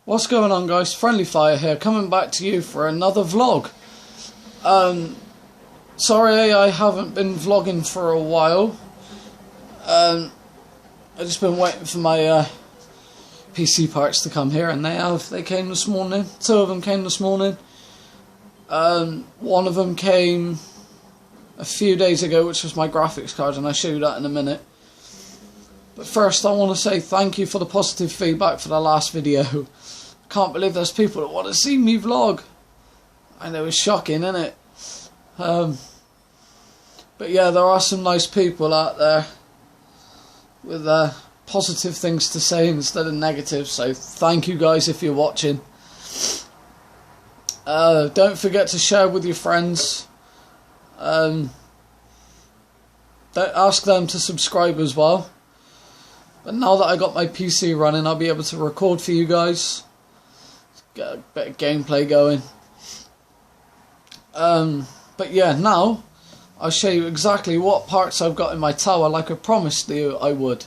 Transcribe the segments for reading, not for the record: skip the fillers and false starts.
What's going on, guys? Friendly Fire here, coming back to you for another vlog. Sorry I haven't been vlogging for a while. I've just been waiting for my PC parts to come here, and they came this morning. 2 of them came this morning. One of them came a few days ago, which was my graphics card, and I'll show you that in a minute. But first I want to say thank you for the positive feedback for the last video. I can't believe there's people that want to see me vlog. I know, it's shocking, isn't it? But yeah, there are some nice people out there with positive things to say instead of negative, so thank you guys if you're watching. Don't forget to share with your friends. Don't ask them to subscribe as well. But now that I got my PC running, I'll be able to record for you guys. Get a bit of gameplay going. But yeah, now I'll show you exactly what parts I've got in my tower, like I promised you I would.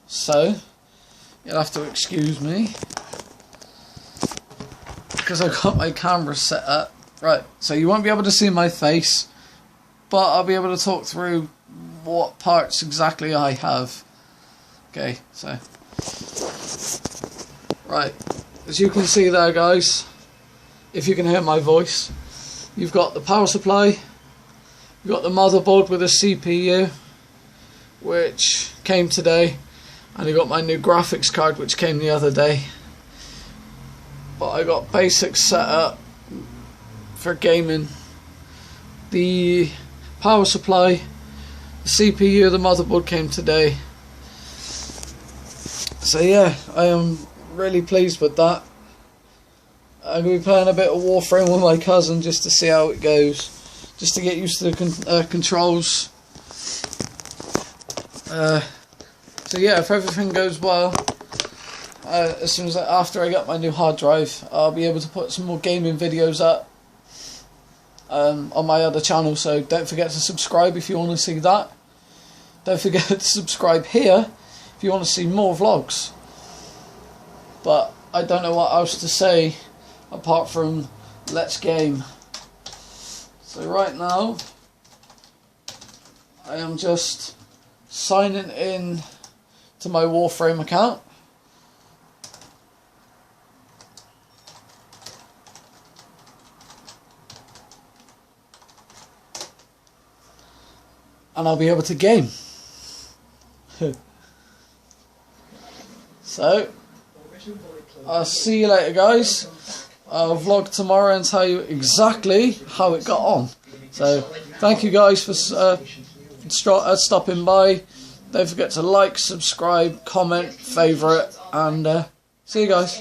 So you'll have to excuse me because I've got my camera set up. Right, so you won't be able to see my face, but I'll be able to talk through what parts exactly I have. Okay, so right, as you can see there, guys, if you can hear my voice, you've got the power supply, you've got the motherboard with a CPU, which came today, and you got my new graphics card, which came the other day. But I got basic setup for gaming. The power supply, the CPU, the motherboard came today. So yeah, I am really pleased with that. I'm going to be playing a bit of Warframe with my cousin just to see how it goes, just to get used to the controls. So yeah, if everything goes well, as soon as after I get my new hard drive, I'll be able to put some more gaming videos up on my other channel. So don't forget to subscribe if you want to see that. Don't forget to subscribe here if you want to see more vlogs. But I don't know what else to say apart from let's game. So right now I am just signing in to my Warframe account. And I'll be able to game. So I'll see you later, guys. I'll vlog tomorrow and tell you exactly how it got on. So thank you guys for stopping by. Don't forget to like, subscribe, comment, favourite, and see you guys.